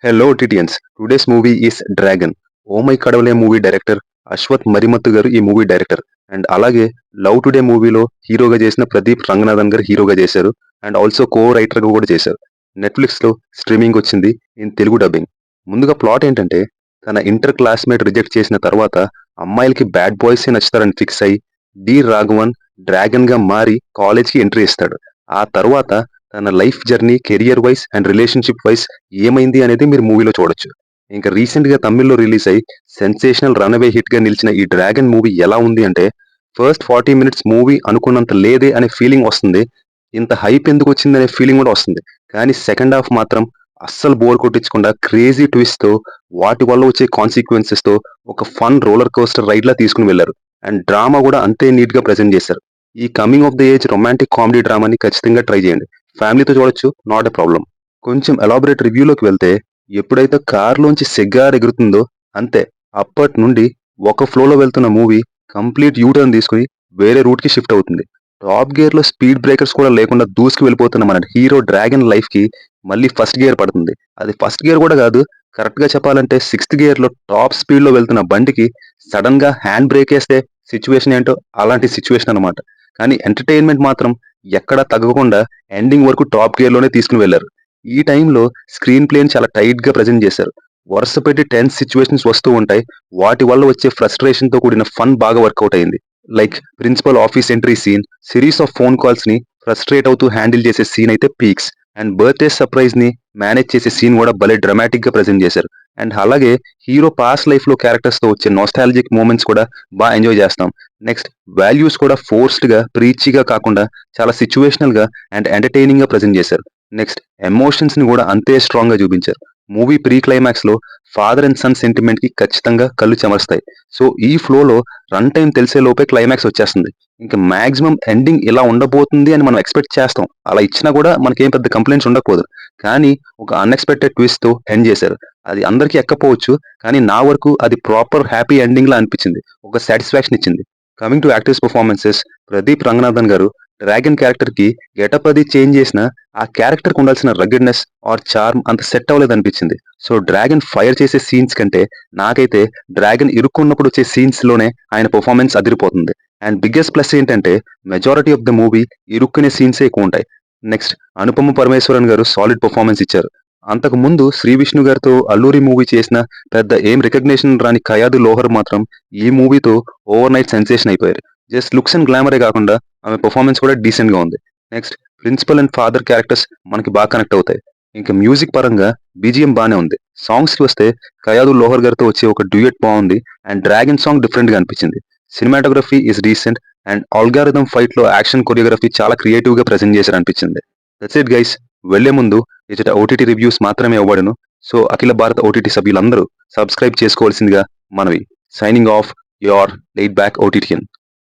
Hello Titians. Today's movie is Dragon. Oh my Kadavule movie director Ashwath Marimuthu గారు ఈ movie director. And అలాగే love today మూవీలో హీరోగా చేసిన ప్రదీప్ రంగనాథన్ గారు హీరోగా చేశారు. అండ్ ఆల్సో కో రైటర్ గా కూడా చేశారు. నెట్ఫ్లిక్స్ లో స్ట్రీమింగ్ వచ్చింది ఇన్ తెలుగు డబ్బింగ్. ముందుగా ప్లాట్ ఏంటంటే తన ఇంటర్ క్లాస్మేట్ రిజెక్ట్ చేసిన తర్వాత అమ్మాయిలకి బ్యాడ్ బాయ్స్ నచ్చుతారని ఫిక్స్ అయ్యి డి రాఘవన్ డ్రాగన్ గా మారి కాలేజ్ కి ఎంట్రీ ఇస్తాడు. ఆ తర్వాత తన life journey career wise and relationship wise ఏమైంది అనేది మీరు మూవీలో చూడొచ్చు. ఇంకా రీసెంట్ గా తమిళ్లో రిలీజ్ అయ్యి సెన్సేషనల్ రన్అవే హిట్ గా నిలిచిన ఈ డ్రాగన్ మూవీ ఎలా ఉంది అంటే ఫస్ట్ 40 minutes మూవీ అనుకున్నంత లేదే అనే ఫీలింగ్ వస్తుంది. ఇంత హైప్ ఎందుకు వచ్చింది అనే ఫీలింగ్ కూడా వస్తుంది. కానీ సెకండ్ హాఫ్ మాత్రం అస్సలు బోర్ కొట్టించకుండా క్రేజీ ట్విస్ట్ తో వాటి వల్ల వచ్చే కాన్సిక్వెన్సెస్ తో ఒక ఫన్ రోలర్ కోస్టర్ రైడ్ లా తీసుకుని వెళ్లారు. అండ్ డ్రామా కూడా అంతే నీట్ గా ప్రెజెంట్ చేశారు. ఈ coming of the age romantic comedy డ్రామాని ఖచ్చితంగా ట్రై చేయండి. ఫ్యామిలీతో చూడొచ్చు, నాట్ ఎ ప్రాబ్లం. కొంచెం ఎలాబొరేట్ రివ్యూలోకి వెళ్తే ఎప్పుడైతే కార్లోంచి సిగార్ ఎగురుతుందో అంతే, అప్పటి నుండి ఒక ఫ్లోలో వెళ్తున్న మూవీ కంప్లీట్ యూటర్న్ తీసుకుని వేరే రూట్ కి షిఫ్ట్ అవుతుంది. టాప్ గేర్ లో స్పీడ్ బ్రేకర్స్ కూడా లేకుండా దూసుకు వెళ్ళిపోతున్న మన హీరో డ్రాగన్ లైఫ్ కి మళ్ళీ ఫస్ట్ గేర్ పడుతుంది. అది ఫస్ట్ గేర్ కూడా కాదు, కరెక్ట్ గా చెప్పాలంటే సిక్స్త్ గేర్ లో టాప్ స్పీడ్ లో వెళ్తున్న బండికి సడన్ గా హ్యాండ్ బ్రేక్ వేస్తే సిచ్యువేషన్ ఏంటో అలాంటి సిచ్యువేషన్ అన్నమాట. కానీ ఎంటర్టైన్మెంట్ మాత్రం ఎక్కడా తగ్గకుండా ఎండింగ్ వరకు టాప్ గేర్ లోనే తీసుకుని వెళ్లారు. ఈ టైంలో స్క్రీన్ ప్లేని చాలా టైట్ గా ప్రజెంట్ చేశారు. వరుస పెట్టి టెన్స్ సిచ్యువేషన్స్ వస్తూ ఉంటాయి. వాటి వల్ల వచ్చే ఫ్రస్ట్రేషన్ తో కూడిన ఫన్ బాగా వర్కౌట్ అయింది. Like principal office entry scene, series of phone calls ని ఫ్రస్ట్రేట్ అవుతూ హ్యాండిల్ చేసే సీన్ అయితే పీక్స్. అండ్ బర్త్డే సర్ప్రైజ్ ని మేనేజ్ చేసే సీన్ కూడా భలే డ్రామాటిక్ గా ప్రజెంట్ చేశారు. అండ్ అలాగే హీరో పాస్ట్ లైఫ్ లో క్యారెక్టర్స్ తో వచ్చే నోస్టాలజిక్ మూమెంట్స్ కూడా బాగా ఎంజాయ్ చేస్తాం. నెక్స్ట్ వాల్యూస్ కూడా ఫోర్స్డ్ గా ప్రీచీగా కాకుండా చాలా సిచ్యువేషనల్ గా అండ్ ఎంటర్టైనింగ్ గా ప్రజెంట్ చేశారు. నెక్స్ట్ ఎమోషన్స్ ని కూడా అంతే స్ట్రాంగ్ గా చూపించారు. మూవీ ప్రీ క్లైమాక్స్ లో ఫాదర్ అండ్ సన్ సెంటిమెంట్ కి ఖచ్చితంగా కళ్ళు చెమరుస్తాయి. సో ఈ ఫ్లోలో రన్ టైం తెలిసే లోపే క్లైమాక్స్ వచ్చేస్తుంది. ఇంకా మాక్సిమం ఎండింగ్ ఇలా ఉండబోతుంది అని మనం ఎక్స్పెక్ట్ చేస్తాం. అలా ఇచ్చినా కూడా మనకేం పెద్ద కంప్లైంట్స్ ఉండకపోదు. కానీ ఒక అన్ఎక్స్పెక్టెడ్ ట్విస్ట్ తో ఎండ్ చేశారు. అది అందరికీ ఎక్కపోవచ్చు, కానీ నా వరకు అది ప్రాపర్ హ్యాపీ ఎండింగ్ లా అనిపించింది. ఒక సాటిస్ఫాక్షన్ ఇచ్చింది. Coming to actors performances, Pradeep Ranganathan గారు డ్రాగన్ క్యారెక్టర్ కి గెటప్ అది చేంజ్ చేసిన ఆ క్యారెక్టర్ కు ఉండాల్సిన రగ్గడ్నెస్ ఆర్ చార్మ్ అంత సెట్ అవ్వలేదు అనిపించింది. సో డ్రాగన్ ఫైర్ చేసే సీన్స్ కంటే నాకైతే డ్రాగన్ ఇరుక్కున్నప్పుడు వచ్చే సీన్స్ లోనే ఆయన పర్ఫార్మెన్స్ అదిరిపోతుంది. అండ్ బిగ్గెస్ట్ ప్లస్ ఏంటంటే మెజారిటీ ఆఫ్ ద మూవీ ఇరుక్కునే సీన్సే ఎక్కువ ఉంటాయి. నెక్స్ట్ అనుపమ పరమేశ్వరన్ గారు సాలిడ్ పర్ఫార్మెన్స్ ఇచ్చారు. అంతకు ముందు శ్రీ విష్ణు గారితో అల్లూరి మూవీ చేసిన పెద్ద ఏం రికగ్నేషన్ రాని కయాదు లోహర్ మాత్రం ఈ మూవీతో ఓవర్ నైట్ సెన్సేషన్ అయిపోయారు. జస్ట్ లుక్స్ అండ్ గ్లామరే కాకుండా ఆమె పర్ఫార్మెన్స్ కూడా డీసెంట్ గా ఉంది. Next principal and father characters మనకి బాగా కనెక్ట్ అవుతాయి. ఇంకా మ్యూజిక్ పరంగా బీజిఎం బానే ఉంది. సాంగ్స్ కి వస్తే కయాదు లోహర్ గారితో వచ్చే ఒక డ్యూయట్ బాగుంది. అండ్ డ్రాగన్ సాంగ్ డిఫరెంట్ గా అనిపించింది. Cinematography is decent. And algorithm fight లో యాక్షన్ కొరియోగ్రఫీ చాలా క్రియేటివ్ గా ప్రెజెంట్ చేశారు అనిపించింది. That's it guys. వెళ్లే ముందు ఇచ్చట ఓటీటీ రివ్యూస్ మాత్రమే ఇవ్వబడును. సో అఖిల భారత ఓటీటీ సభ్యులందరూ సబ్స్క్రైబ్ చేసుకోవాల్సిందిగా మనవి. Signing off your light back ఓటీటీఎన్.